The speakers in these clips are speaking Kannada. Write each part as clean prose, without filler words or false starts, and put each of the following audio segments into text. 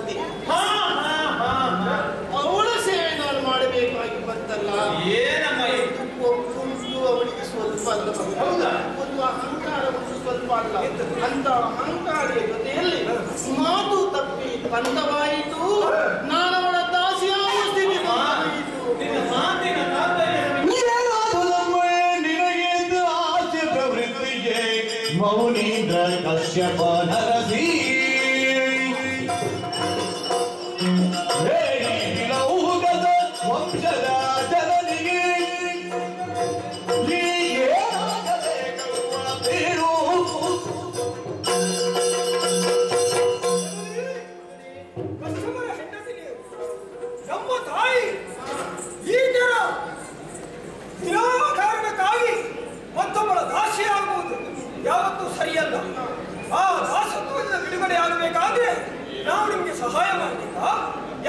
ಬುದ್ಧಿ. ಅವಳ ಸೇವೆ ನಾನು ಮಾಡಬೇಕಾಗಿ ಬಂತಲ್ಲ. ಏನಮ್ಮ ಒಂದು ಅವಳಿಗೆ ಸ್ವಲ್ಪ ಅಲ್ಲ, ಒಂದು ಅಹಂಕಾರ ಒಂದು ಸ್ವಲ್ಪ ಅಲ್ಲ. ಅಂತ ಅಹಂಕಾರದ ಜೊತೆಯಲ್ಲಿ ಮಾತು ತಪ್ಪಿ ಬಂಧವಾಯಿತು. ನಾನು ಅವಳ ದಾಸಿಯಾಗುವ ಸ್ಥಿತಿ ಬಂದಾಯಿತು. ಮೌನೀಂದ್ರ ಕಶ್ಯಪ ನರಸಿ ಲೌಹದ ವಂಶದ ಜನನಿಗೆ ಬೇರು ಕಷ್ಟಮರ ಹೆಂಡತಿಗೆ ನಮ್ಮ ತಾಯಿ ಈ ತರ ನಿರಾಕಾರಣಕ್ಕಾಗಿ ಮತ್ತೊಬ್ಬಳ ದಾಸಿಯಾಗುವುದು ಯಾವತ್ತೂ ಸರಿಯಲ್ಲ. ಆ ದಾಸತ್ವದಿಂದ ಬಿಡುಗಡೆ ಆಗಬೇಕಾದ್ರೆ ನಾವು ನಿಮಗೆ ಸಹಾಯ ಮಾಡಬೇಕಾ,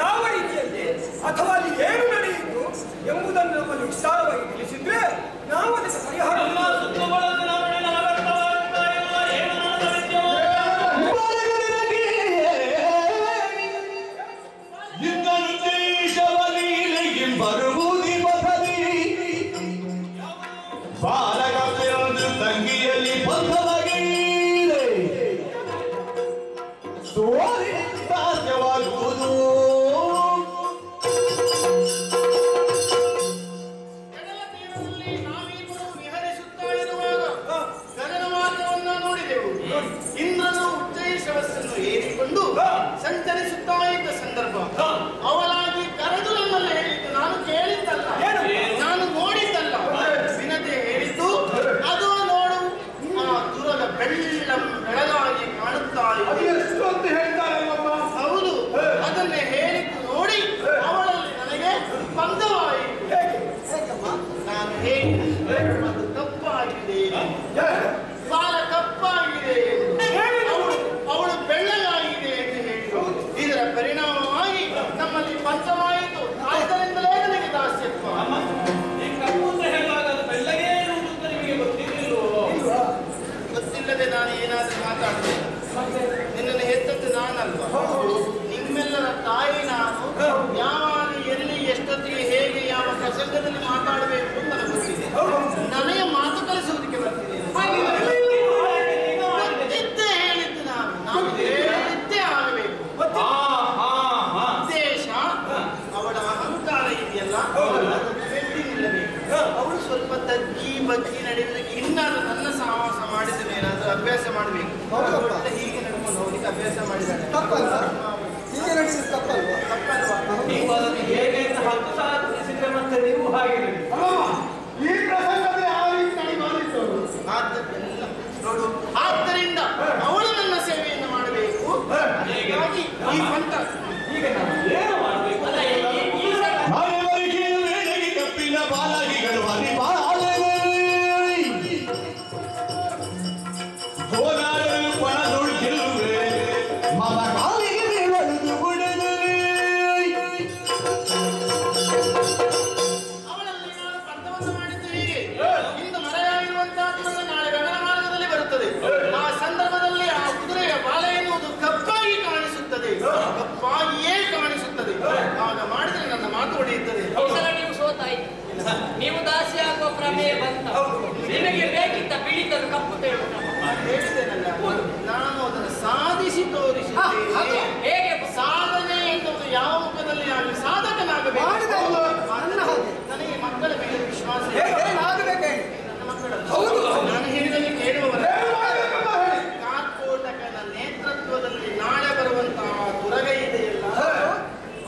ಯಾವ ರೀತಿಯಲ್ಲಿ ಅಥವಾ ಅಲ್ಲಿ ಏನು ನಡೆಯಿತು ಎಂಬುದನ್ನು ನಮ್ಮಲ್ಲಿ ವಿಸ್ತಾರವಾಗಿ ತಿಳಿಸಿದ್ರೆ ನಾವು ಅದಕ್ಕೆ ಪರಿಹಾರ ತಂಗಿಯಲ್ಲಿ ಬಂಧವಾಗಿದೆ ಸಾಧ್ಯವಾಗುವುದು. ಕಡಲ ತೀರದಲ್ಲಿ ನಾವಿಬ್ಬರು ವಿಹರಿಸುತ್ತಾ ಇರುವಾಗ ಗಗನ ಮಾರ್ಗವನ್ನು ನೋಡಿದೆವು. ಇಂದ್ರನು ಉಚ್ಚೈಶ್ರವಸ್ಸನ್ನು ಏರಿಕೊಂಡು ಸಂಚರಿಸುತ್ತಾ ಇದ್ದ ಸಂದರ್ಭ ಅವಳಾಗಿ ಕರೆದು ನಮ್ಮಲ್ಲಿ ಹೇಳಿದ್ದು ನಾನು ಕೇಳಿದ್ದಲ್ಲ, ನಾನು ನೋಡಿದ್ದಲ್ಲ. ವಿನತೆ ಹೇಳಿದ್ದು ಅದು ನೋಡು ಆ ದೂರದ ಬೆಳಗಾಗಿ ಕಾಣುತ್ತಾ ಇದೆ. ಹೌದು, ಅದನ್ನೇ ಹೇಳಿದ್ದು ನೋಡಿ ಅವಳಲ್ಲಿ ನನಗೆ ಬಂಧವಾಯಿತು. ನಾನು ಹೇಳಿದೆ ಅದು ತಪ್ಪಾಗಿದೆ, ಬಾಲ ತಪ್ಪಾಗಿದೆ, ಅವಳು ಬೆಳ್ಳಗಾಗಿದೆ ಎಂದು ಹೇಳಿದರು. ಇದರ ಪರಿಣಾಮವಾಗಿ ನಮ್ಮಲ್ಲಿ ಬಂಧವಾಯಿತು. ಆದ್ದರಿಂದಲೇ ನನಗೆ ದಾಸ್ಯತ್ವ. ಗೊತ್ತಿಲ್ಲದೆ ನಾನು ಏನಾದರೂ ಮಾತಾಡ್ತೇನೆ. ನಿನ್ನನ್ನು ಹೆತ್ತದ್ದು ನಾನಲ್ವಾ, ನಿಮ್ಮೆಲ್ಲರ ತಾಯಿ ನಾನು. ಯಾವಾಗ ಎಲ್ಲಿ ಎಷ್ಟೊತ್ತಿಗೆ ಹೇಗೆ ಯಾವ ಪ್ರಸಂಗದಲ್ಲಿ ಮಾತಾಡಬೇಕು ಅಂತ ನನಗೆ ಗೊತ್ತಿದೆ. ನನಗೆ ಮಾತು ಕಲಿಸುವುದಕ್ಕೆ ಬರ್ತಿದೆ. ಗೊತ್ತಿದ್ದೇ ಹೇಳಿದ್ದು ನಾನು ಹೇಳಿದ್ದೇ ಆಗಬೇಕು. ಉದ್ದೇಶ ಅವಳ ಅಹಂಕಾರ ಇದೆಯಲ್ಲ, ಬೆಟ್ಟಿ ನಿಲ್ಲಬೇಕು. ಅವಳು ಸ್ವಲ್ಪ ತಗ್ಗಿ ಬಗ್ಗಿ ನಡೆಯುವುದಕ್ಕೆ ಇನ್ನಾದ್ರೂ ನನ್ನ ಸಹವಾಸ ಮಾಡಿದ ಮೇಲಾದ್ರೂ ಅಭ್ಯಾಸ ಮಾಡಬೇಕು. ಹೀಗೆ ನಡ್ಕೊಂಡು ಹೋಗ್ಲಿಕ್ಕೆ ಅಭ್ಯಾಸ ಮಾಡಿದ್ದಾಳೆ. ತಪ್ಪಲ್ವಾ? ಹೀಗೆ ನಡೆಸಿದ ತಪ್ಪಲ್ವಾ? ನೀವು ಅದನ್ನು ಹೇಗೆ ಅಂತ 10 ಸಲ ತಿಳಿಸಿದ್ರೆ ಮತ್ತೆ ನೀವು ಹಾಗೆ ಈ ಪ್ರಸಂಗದಲ್ಲಿ ಯಾವ ರೀತಿ ನಡೆಯುತ್ತಿತ್ತು ನೋಡು. ಆದ್ದರಿಂದ ಅವಳು ನನ್ನ ಸೇವೆಯನ್ನು ಮಾಡಬೇಕು. ಹಾಗಾಗಿ ಈ ಪಂಥ ಈಗ ನಾವು ಏನು ಮಾಡಬೇಕು? ಕಪ್ಪಿನ ಬಾಲಗಿಗಳು ಹೋರಾಡಲು ಪಣದೊಳು ಗೆಲ್ಲುವೆ ಮನ ಕಾಲಿಗೆ ಬೀಳಲು ಬಿಡದುವೆ. ಅವಳಲ್ಲಿ ನಾನು ಪಂಥವನ್ನು ಮಾಡಿದ್ದು ಹೀಗೆ. ಇಂದು ಮರೆಯಾಗಿರುವಂತಹ ನಾಳೆ ಗಗನ ಮಾರ್ಗದಲ್ಲಿ ಬರುತ್ತದೆ. ಆ ಸಂದರ್ಭದಲ್ಲಿ ಆ ಕುದುರೆಯ ಬಾಲ ಎನ್ನುವುದು ಕಪ್ಪಾಗಿ ಕಾಣಿಸುತ್ತದೆ, ಕಪ್ಪಾಗಿಯೇ ಕಾಣಿಸುತ್ತದೆ. ಆಗ ಮಾಡಿದರೆ ನನ್ನ ಮಾತು ಹೊಡೆಯುತ್ತದೆ. ನೀವು ಸೋತಾಯ್ತು. ನೀವು ದಾಸಿ ಆಗುವ ಪ್ರಮೇಯ ಬಂತ. ನಿಮಗೆ ಬೇಕಿದ್ದ ಬಿಳಿತರು ಕಪ್ಪು ತೇಳು ಹೇಳಿದ್ದೇನಲ್ಲ, ನಾನು ಅದನ್ನು ಸಾಧಿಸಿ ತೋರಿಸಿದ್ದೇನೆ. ಹೇಗೆ ಸಾಧನೆ ಎನ್ನುವುದು ಯಾವ ಮುಖದಲ್ಲಿ ಆಗಲಿ ಸಾಧಕನಾಗಬೇಕು. ನನಗೆ ಮಕ್ಕಳ ಮೇಲೆ ವಿಶ್ವಾಸ ನನ್ನ ಮಕ್ಕಳಲ್ಲ, ನಾನು ಹೇಳಿದಲ್ಲಿ ಕೇಳುವವರ. ಕಾರ್ಕೋಟಕನ ನೇತೃತ್ವದಲ್ಲಿ ನಾಳೆ ಬರುವಂತಹ ದುರಗ ಇದೆಯಲ್ಲ,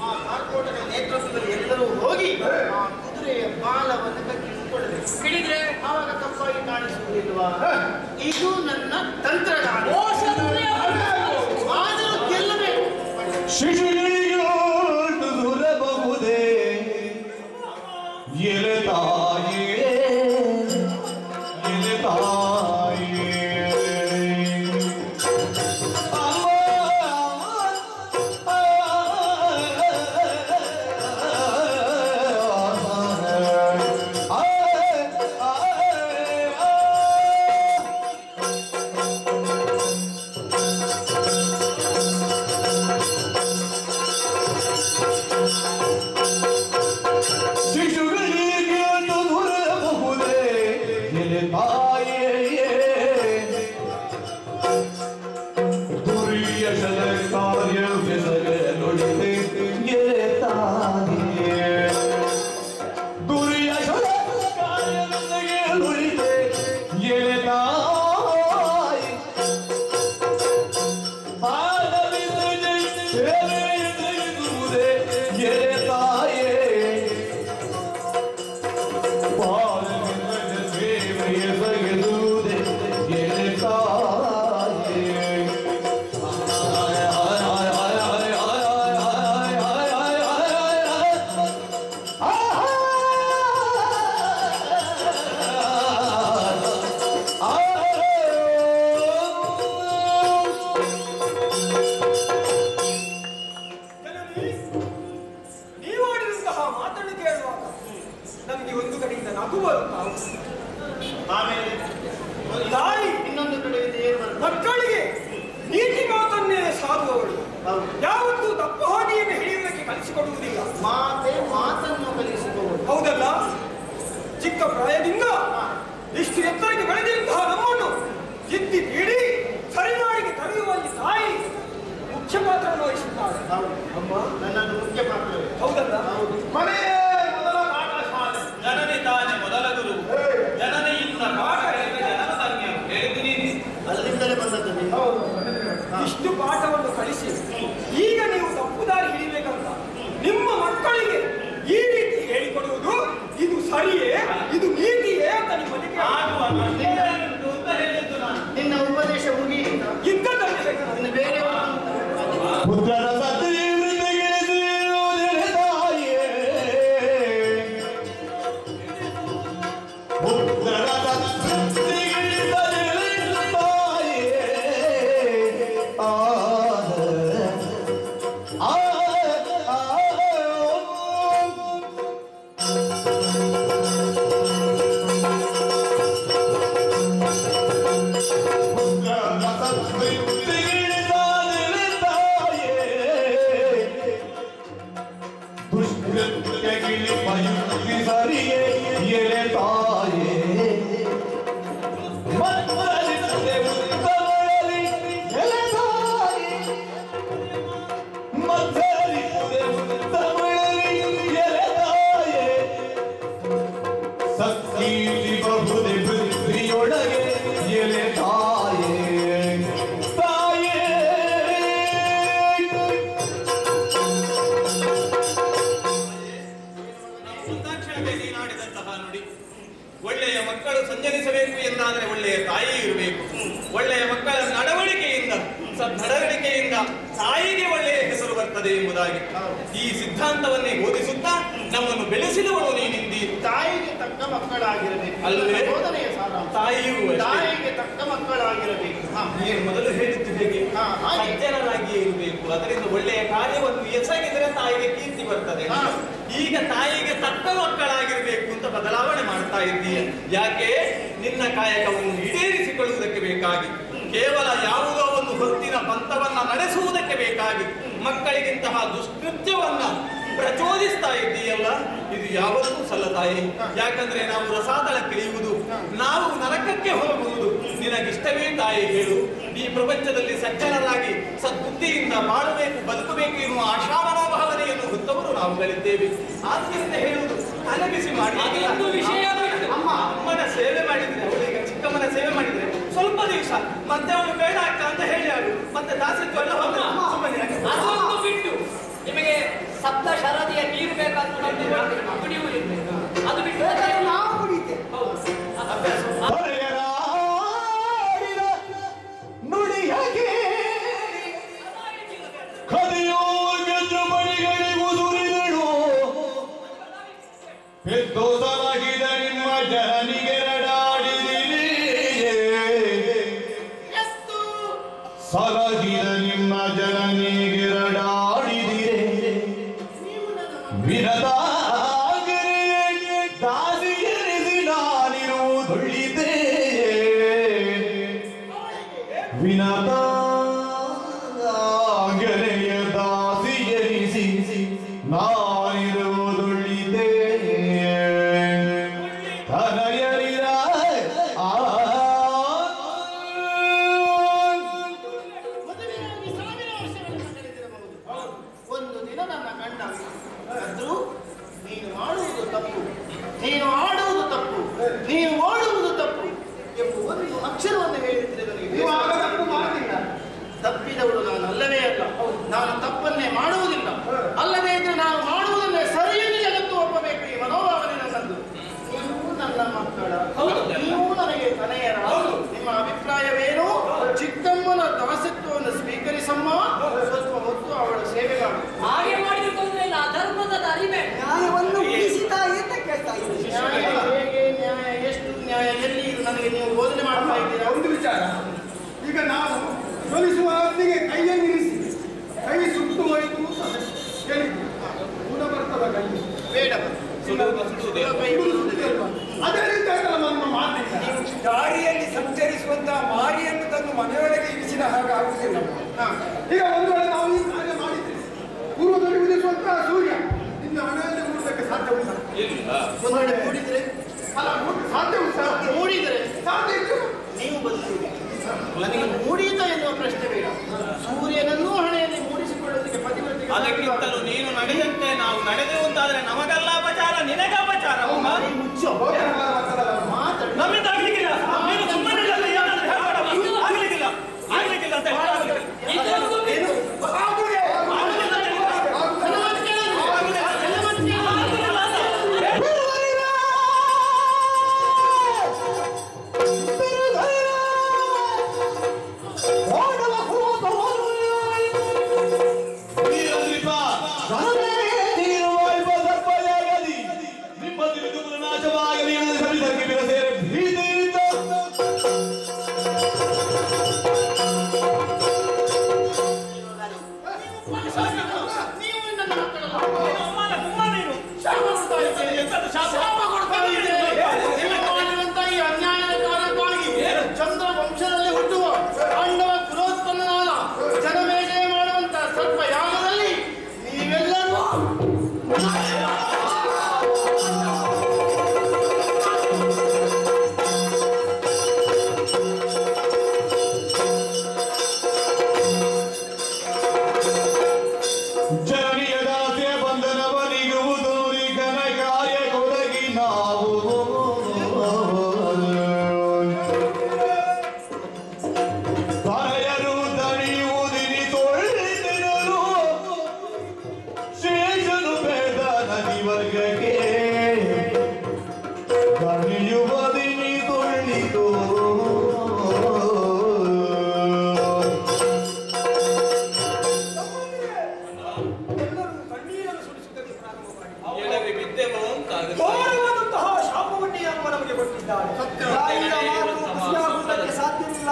ಆ ಕಾರ್ಕೋಟಕ ನೇತೃತ್ವದಲ್ಲಿ ಎಲ್ಲರೂ ಹೋಗಿ ಆ ಕುದುರೆಯ ಬಾಲವನ್ನು ಕಟ್ಟಿಕೊಳ್ಳಬೇಕು. ಹಿಡಿದ್ರೆ ಆವಾಗ ತಪ್ಪಾಗಿ ಕಾಣಿಸುವುದಿಲ್ವಾ? ಇದು ನನ್ನ ತಂತ್ರಗಾರ. ಆದರೂ ಗೆಲ್ಲಬೇಕು. ಶಿಶುಗಳಿಗೊಂದು ದುರಬಹುದೇ ಎಲೆ ತಾಯೇ ಎಲೆ ತಾಯೇ ನಗು ಬರುತ್ತಾ ಆಮೇಲೆ ತಾಯಿ ಇನ್ನೊಂದು ಕಡೆ ಇದೆ, ಏನು ಬರ್ತದೆ? ಮಕ್ಕಳಿಗೆ ನೀತಿ ಮಾತನ್ನೇ ಸಾರುವವಳು ಹೌದು. ಯಾವತ್ತೂ ತಪ್ಪು ಹಾದಿಯನ್ನು ಹಿಡಿಯುವುದಕ್ಕೆ ಕಲಿಸಿಕೊಡುವುದಿಲ್ಲ. ಮಾತನ್ನು ಕಲಿಸಿಕೊಳ್ಳುವುದು. ಹೌದಲ್ಲ? ಚಿಕ್ಕ ಪ್ರಾಯದಿಂದ ಇಷ್ಟು ಎತ್ತರಕ್ಕೆ ಬೆಳೆದಿರುವಂತಹ ನಮ್ಮನ್ನು ಎತ್ತಿ ಬೀಡಿ ಸರಿದಾರಿಗೆ ತಡೆಯುವಲ್ಲಿ ತಾಯಿ ಮುಖ್ಯ ಪಾತ್ರವನ್ನು ವಹಿಸುತ್ತಾಳೆ. ಹೌದು. ಅಮ್ಮ ನನ್ನದು ಮುಖ್ಯ ಪಾತ್ರವೇ. ಹೌದಲ್ಲ? ಮನೆಯೇ ಮೊದಲ ಪಾಠಶಾಲೆ, ಜನನಿ ತಾನೇ ಮೊದಲ ಗುರು, ಜನನಿಯಿಂದ ಪಾಠ ಕಲಿತ ಜನನ ಧನ್ಯ ಹೇಳಿದ್ದೀನಿ. ಅಲ್ಲಿಂದಲೇ ಬಂದದ್ದು ನೀವು. ಹೌದು. ಇಷ್ಟು ಪಾಠವನ್ನು ಕಲಿಸಿ ಈಗ ನೀವು ತಪ್ಪು ದಾರಿ ಹಿಡಿಬೇಕಂತ ನಿಮ್ಮ ಮಕ್ಕಳಿಗೆ ಈ ರೀತಿ ಹೇಳಿಕೊಡುವುದು ಇದು ಸರಿಯೇ, ಇದು ನೀತಿಯೇ ಅಂತ ನಿಮ್ಮಲ್ಲಿ ಆಗುವ ನಷ್ಟೇ ಉಂಟು ಅಂತ ಹೇಳಿದ್ದು ನಾನು. ನಿನ್ನ ಉಪದೇಶ ಮುಗಿಯಿಲ್ಲ. ಇದ್ದದ್ದನ್ನು ಹೇಗೆ ಇನ್ನು ಬೇರೆ ಪುತ್ರನ ಸತ್ತಿ ವೃದ್ಧಿಗಿಳಿಸಿರುವುದಿಲ್ಲ ತಾಯೇ. ಪುತ್ರನ ಸತ್ತಿ ವೃದ್ಧಿಗಿಳಿಸಿರುವುದಿಲ್ಲ ತಾಯೇ. ಸತ್ಕೀರ್ತಿ ಬಹುದೆ ಬುದ್ಧಿಯೊಳಗೆ ಎಲೆ ತಾಯೇ ತಾಯೇ. ಮುಂದಾಕ್ಷರವೇ ನೀನಾಡಿದಂತಹ ನುಡಿ. ಒಳ್ಳೆಯ ಮಕ್ಕಳು ಸಂಚರಿಸಬೇಕು ಎಂದಾದರೆ ಒಳ್ಳೆಯ ತಾಯಿ ಇರಬೇಕು. ಒಳ್ಳೆಯ ಮಕ್ಕಳ ನಡವಳಿಕೆಯಿಂದ ನಡವಳಿಕೆಯಿಂದ ತಾಯಿಗೆ ಒಳ್ಳೆಯ ಹೆಸರು ಬರ್ತದೆ ಎಂಬುದಾಗಿ ಈ ಸಿದ್ಧಾಂತವನ್ನೇ ಬೋಧಿಸುತ್ತಾ ನಮ್ಮನ್ನು ಬೆಳೆಸಿದವಳು ನೀನಿಂದಿ. ತಾಯಿಗೆ ತಕ್ಕ ಮಕ್ಕಳಾಗಿರಬೇಕು. ಅಲ್ಲವೇ? ಬೋಧನೆಯ ಸಾರಾಂಶ. ತಾಯಿಯೂ ಅಷ್ಟೇ. ತಾಯಿಗೆ ತಕ್ಕ ಮಕ್ಕಳಾಗಿರಬೇಕು. ನೀನು ಮೊದಲು ಹೇಳಿದ್ದು ಹೇಗೆ? ಹಾ, ಹಾಗೆ. ಸಜ್ಜನರಾಗಿಯೇ ಇರಬೇಕು. ಅದರಿಂದ ಒಳ್ಳೆಯ ಕಾರ್ಯವನ್ನು ಎಸಗಿದರೆ ತಾಯಿಗೆ ಕೀರ್ತಿ ಬರ್ತದೆ. ಹಾ. ಈಗ ತಾಯಿಗೆ ತಕ್ಕ ಮಕ್ಕಳಾಗಿರ್ಬೇಕು ಅಂತ ಬದಲಾವಣೆ ಮಾಡ್ತಾ ಇದ್ದೀಯ. ಯಾಕೆ? ನಿನ್ನ ಕಾಯಕವನ್ನು ಈಡೇರಿಸಿಕೊಳ್ಳುವುದಕ್ಕೆ ಬೇಕಾಗಿ, ಕೇವಲ ಯಾವುದೋ ಒಂದು ಹೊತ್ತಿನ ಪಂಥವನ್ನ ನಡೆಸುವುದಕ್ಕೆ ಬೇಕಾಗಿ ಮಕ್ಕಳಿಗಿಂತಹ ದುಷ್ಕೃತ್ಯವನ್ನ ಪ್ರಚೋದಿಸ್ತಾ ಇದ್ದೀಯಲ್ಲ, ಇದು ಯಾವತ್ತೂ ಸಲ್ಲತಾಯಿ. ಯಾಕಂದ್ರೆ ನಾವು ರಸಾತಳಕ್ಕಿಳಿಯುವುದು, ನಾವು ನರಕಕ್ಕೆ ಹೋಗುವುದು ನಿನಗಿಷ್ಟವೇ ತಾಯಿ ಹೇಳು. ಈ ಪ್ರಪಂಚದಲ್ಲಿ ಸಜ್ಜನರಾಗಿ ಸದ್ಬುದ್ಧಿಯಿಂದ ಬಾಳಬೇಕು, ಬದುಕಬೇಕು ಎನ್ನುವ ಆಶಾಮನೋಭಾವನೆಯನ್ನು ಹೊತ್ತವರು ನಾವುಗಳಿದ್ದೇವೆ. ಆದ್ದರಿಂದ ಹೇಳುವುದು ತಲೆ ಬಿಸಿ ಮಾಡಿ ಅದೊಂದು ವಿಷಯ ಬಿಟ್ಟು. ಅಮ್ಮನ ಸೇವೆ ಮಾಡಿದ್ರೆ, ಅವಳೀಗ ಚಿಕ್ಕಮ್ಮನ ಸೇವೆ ಮಾಡಿದ್ರೆ ಸ್ವಲ್ಪ ದಿವಸ ಮತ್ತೆ ಅವಳು ಬೇಡ ಆಗ್ತಾ ಅಂತ ಹೇಳಿ ಆಡು, ಮತ್ತೆ ದಾಸತ್ವ ಎಲ್ಲ ಹೋದ್ರೆ ಸುಮ್ಮನೆ ಯಾಕೆ? ಅದೊಂದು ಬಿಟ್ಟು ನಿಮಗೆ ಸಪ್ತ ಶರದಿಯ ನೀರು ಬೇಕಂತ ಕುಡಿಯುವುದಿಲ್ಲ. ಅದು ಬಿಟ್ಟು ನಾವು ಕುಡಿತೇವೆ. ಹೌದು. ಅಭ್ಯಾಸ. ಹೊರಗರಾಡಿದ ನುಡಿಯ ಕೇಳಿ ಕದಿಯೋ ಗೆದ್ದು ಬಳಿಗಳಿಗೂ ಸುರಿದಳು. ಪೆದ್ದೋಸಲಾಗಿದ ನಿಮ್ಮ ಜನನಿಗೆರಡಾಡಿದಿರಿ, ಸಲಗಿದ ನಿಮ್ಮ ಜನನಿಗೆರಡಾಡಿದಿರೆ. ವಿನದಾಗಿರಿಯೇ ದಾಸಿಯರಿಸಿ ನಾನಿರುವುದೊಳ್ಳಿದೆ. ವಿನದಾಗರೆಯ ದಾಸಿಯರಿಸಿ ನಾನಿರುವುದೊಳ್ಳಿದೆ. ತನಯರಿರ ಮದುವೆಯಾಗಿ ಸಾವಿರ ವರ್ಷಗಳನ್ನು ಕಳೆದಿರಬಹುದು. ಒಂದು ದಿನ ನನ್ನ ಗಂಡ ಆದ್ರೂ ನೀನು ಮಾಡುವುದು ತಪ್ಪು, ನೀನು ಆಡುವುದು ತಪ್ಪು, ನೀನು ಓಡುವುದು ತಪ್ಪು ಎಂಬ ಒಂದು ಅಕ್ಷರವನ್ನು ಹೇಳಿದ್ರೆ ನನಗೆ ಬೇಸರ. ತಪ್ಪಿದವಳು ನಾನು ಅಲ್ಲವೇ ಅಲ್ಲ. ನಾನು ತಪ್ಪನ್ನೇ ಮಾಡುವುದಿಲ್ಲ. ಅಲ್ಲದೇ ಇದ್ರೆ ನಾನು ಮಾಡುವುದನ್ನೇ ಸರಿಯನ್ನು ಜಗತ್ತು ಒಪ್ಪಬೇಕು. ಈ ಮನೋಭಾವನೆ ನನ್ನದು. ನೀವು ನನ್ನ ಮಕ್ಕಳ, ನೀವು ನನಗೆ ತನೆಯರ. ನಿಮ್ಮ ಅಭಿಪ್ರಾಯವೇನು? ಚಿಕ್ಕಮ್ಮನ ದಾಸತ್ವವನ್ನು ಸ್ವೀಕರಿಸಮ್ಮ, ಸ್ವಲ್ಪ ಹೊತ್ತು ಅವಳ ಸೇವೆ ಮಾಡು. ಹಾಗೆ ಮಾಡಿದ್ರೆ ತೊಂದರೆ ಇಲ್ಲ. ಧರ್ಮದ ಅರಿವೆ ನ್ಯಾಯವನ್ನು ಉಳಿಸಿತಾ ಅಂತ ಕೇಳ್ತಾ ಇದ್ದೀನಿ. ನ್ಯಾಯ ಹೇಗೆ, ನ್ಯಾಯ ಎಷ್ಟು, ನ್ಯಾಯ ಎಲ್ಲಿ, ಇದು ನನಗೆ ನೀವು ಬೋಧನೆ ಮಾಡ್ತಾ ಇದ್ದೀರಾ? ಒಂದು ವಿಚಾರ, ಈಗ ನಾವು ಜ್ವಲಿಸುವ ಅಗ್ನಿಗೆ ಕೈಯನ್ನಿರಿಸಿ ಕೈ ಸುಟ್ಟು ಹೋಯಿತು ಅಂತ ಹೇಳಿದ್ವಿ. ಗುಣ ಬರ್ತದ ಕೈ ಬೇಡ, ಸುಡುವುದು ಸುಡುವುದೇ. ಕೈ ಬಿಡುವುದಿಲ್ಲ. ಅದೇ ರೀತಿ ಆಯ್ತಲ್ಲ ನಮ್ಮ ಮಾತಿಗೆ. ದಾರಿಯಲ್ಲಿ ಸಂಚರಿಸುವಂತಹ ಮಾರಿಯನ್ನು ತಂದು ಮನೆಯೊಳಗೆ ಇರಿಸಿದ ಹಾಗೆ ಆಗುವುದಿಲ್ಲ. ಈಗ ಒಂದು ವೇಳೆ ನಾವು ಈ ಕಾರ್ಯ ಮಾಡಿದ್ದೇವೆ, ಪೂರ್ವದಲ್ಲಿ ಉದಿಸುವಂತಹ ಸೂರ್ಯ ಇನ್ನು ಹಣೆಯಲ್ಲಿ ಮೂಡಲಿಕ್ಕೆ ಸಾಧ್ಯ ಉಂಟ? ಒಂದು ವೇಳೆ ಮೂಡಿದ್ರೆ ಅಲ್ಲ, ಸಾಧ್ಯ ಉಂಟ? ಮೂಡಿದರೆ ಸಾಧ್ಯ ಇತ್ತು. ನೀವು ಬದುಕುವಿರಿ. ನನಗೆ ಮೂಡಿತ ಎನ್ನುವ ಪ್ರಶ್ನೆ ಬೇಡ. ಸೂರ್ಯನನ್ನೂ ಹಣೆಯಲ್ಲಿ ಮೂಡಿಸಿಕೊಳ್ಳೋದಕ್ಕೆ ಪತಿವ್ರತೆಗೆ ಅದಕ್ಕಿಂತಲೂ ನೀನು ನಡೆದಂತೆ ನಾವು ನಡೆದೆವು ಅಂತಾದ್ರೆ ನಮಗೆಲ್ಲ ಅಪಚಾರ, ನಿನಗೆ ಅಪಚಾರ. ಮಾರಿ ಮುಚ್ಚೋ ಮಾತಾಡಿ. ನಮ್ಮಿಂದ ಆಗ್ಲಿಕ್ಕಿಲ್ಲ. ನೀನು ಸುಮ್ಮನೆ ಇರಲ್ಲ, ಏನಾದ್ರೂ ಹೇಳ್ಬೇಡ. ಆಗ್ಲಿಕ್ಕಿಲ್ಲ ಅಂತ ಹೇಳಿ. ಏನು? ನೀವು ನನ್ನ ಮಕ್ಕಳಲ್ಲ. ಶಾಪ ಕೊಡ್ತಾ ಇದ್ದೀರಿ. ನೀವು ಮಾಡಿರುವಂತಹ ಈ ಅನ್ಯಾಯದ ಕಾರಣಕ್ಕಾಗಿ ಚಂದ್ರ ವಂಶದಲ್ಲಿ ಹುಟ್ಟುವ ಪಾಂಡವ ಕುಲೋತ್ಪನ್ನನಾದ ಜನಮೇಜಯ ಮಾಡುವಂತಹ ಸರ್ಪ ಯಾಗದಲ್ಲಿ ನೀವೆಲ್ಲರೂ ಜನನಿಯ ದಾಸ್ಯ ಬಂಧನವ ನೀಗುವುದು ಘನ ಕಾರ್ಯ ಕೊಡಗಿ ನಾವು ಪರೆಯರು ದಣಿಯುವುದಿನಿ ತೊಳೆದಿರಲು ಶೇಷನು ಬೇದ ನದಿ ವರ್ಗಕ್ಕೆ ದಣಿಯುವುದಿನಿ ತೊಳಿತು ಎಲ್ಲರೂ ಕಣ್ಣೀರನ್ನು ಸುರಿಸುವುದಕ್ಕೆ ಪ್ರಾರಂಭ ಮಾಡಿ ಎಡವಿ ಬಿದ್ದೆವು ಅಂತ ಆಗುತ್ತೆ. ಘೋರವಾದಂತಹ ಶಾಪವನ್ನೇ ಅಮ್ಮ ನಮಗೆ ಕೊಟ್ಟಿದ್ದಾರೆ. ತಾಯಿಯ ಮಾತು ಖುಷಿಯಾಗುವುದಕ್ಕೆ ಸಾಧ್ಯವಿಲ್ಲ.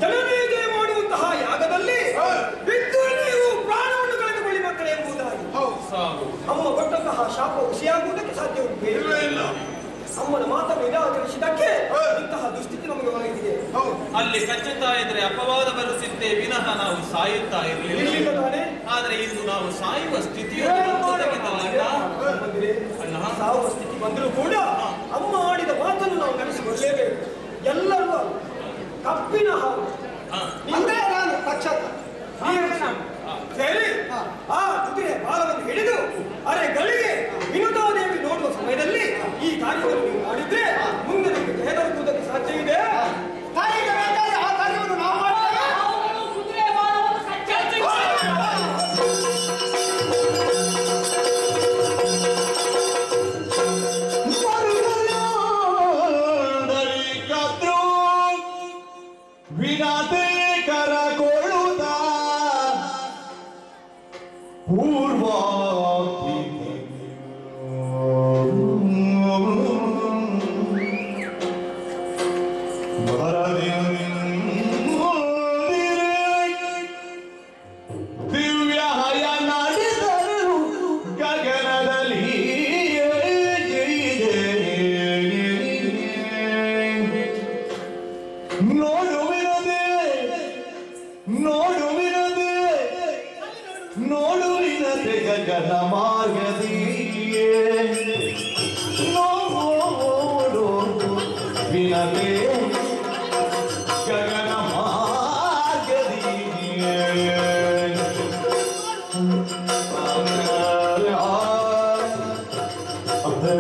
ಜನಮೇಜಯ ಮಾಡುವಂತಹ ಯಾಗದಲ್ಲಿ ಬಿದ್ದು ನೀವು ಪ್ರಾಣವನ್ನು ಕಳೆದುಕೊಳ್ಳಿ ಮಕ್ಕಳೇ ಎಂಬುದಾಗಿ ಸಾವು. ಅಮ್ಮ ಕೊಟ್ಟಂತಹ ಶಾಪ ಹುಸಿಯಾಗುವುದಕ್ಕೆ ಸಾಧ್ಯ ಉಂಟೆ? ಅಮ್ಮನ ಮಾತನ್ನು ನಿರಾಕರಿಸಿದ್ದಕ್ಕೆ ಇಂತಹ ದುಸ್ಥಿತಿ ನಮಗೆ ಒಳಗಿದೆ. ಅಲ್ಲಿ ಕಚ್ಚುತ್ತಾ ಇದ್ರೆ ಅಪವಾದ ಬರುತ್ತಿದ್ದೇ ವಿನಃ ನಾವು ಸಾಯುತ್ತಾ ಇಲ್ಲಿಂದ ಇರಲಿಲ್ಲ. ತಾನೇ ಆದ್ರೆ ಇಂದು ನಾವು ಸಾಯುವ ಸ್ಥಿತಿಯು ಬಂದಿದೆ. ಸಾಯುವ ಸ್ಥಿತಿ ಬಂದರೂ ಕೂಡ ಅಮ್ಮ ಆಡಿದ ಮಾತನ್ನು ನಾವು ನಡೆಸಿಕೊಳ್ಳಲೇಬೇಕು. ಎಲ್ಲರೂ ಕಪ್ಪಿನ ಹಾವು ಅಂದ್ರೆ ನಾನು ಪಕ್ಷದ ಸೇರಿ ಆ ಕುದುರೆ ಬಾಲವನ್ನು ಹಿಡಿದು ಅರೆ ಗಳಿಗೆ ವಿನುತಾದೇವಿ ನೋಡುವ ಸಮಯದಲ್ಲಿ ಈ ಕಾರ್ಯವನ್ನು ನೀವು ಮಾಡಿದ್ರೆ ಮುಂದೆ ನಿಮಗೆ ಹೆದರುವುದಕ್ಕೆ ಸಾಧ್ಯ ಇದೆ. ಆ ಕಾರ್ಯವನ್ನು ನಾವು ಮಾಡ್ತೇವೆ. ಕುದುರೆ ಬಾಲವನ್ನು ಕಚ್ಚಿ ವಿನಾತೆ ಕರಕೊಳ್ಳುತ್ತ ಪೂರ್ವ ದಿವ್ಯ ಹಯ ನಡೆದರು ಗಗನದಲ್ಲಿ ನೋಡುವಿರದೆ ನೋಡುವಿರದೆ ಗಗನ ಮಾರ್ಗದಿಯೇ ನೋಡು ವಿನದೆ ಗಗನ ಮಾರ್ಗದಿಯೇ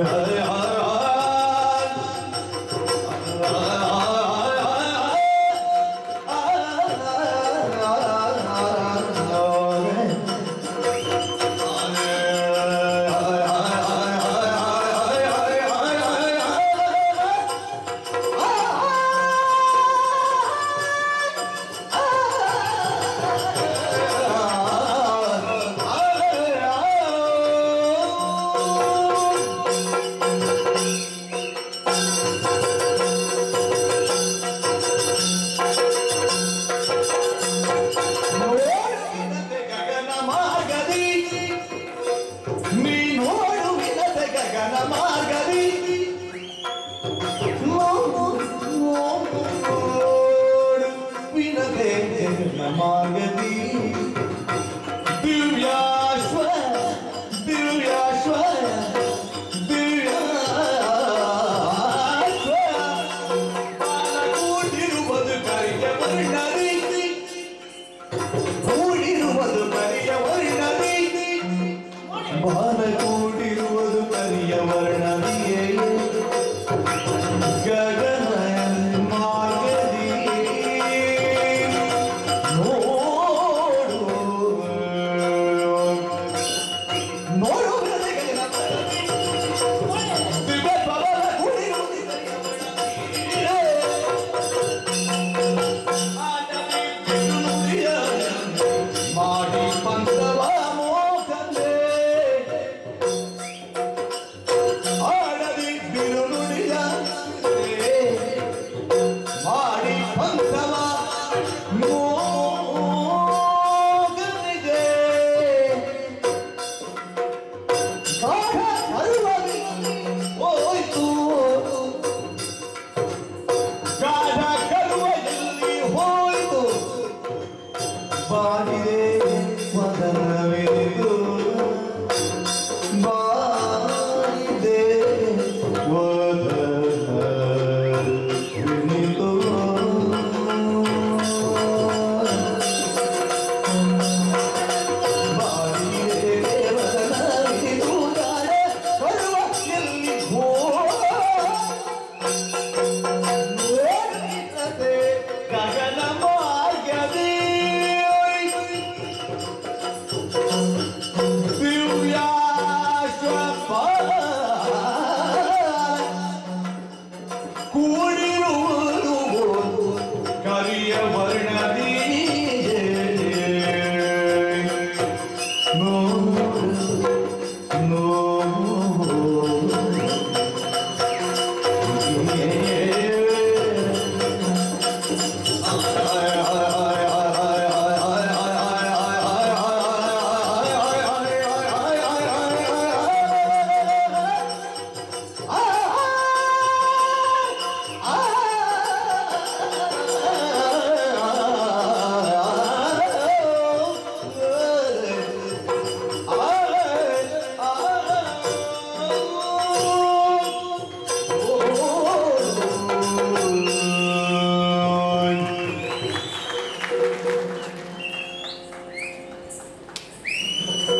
ಹರೆ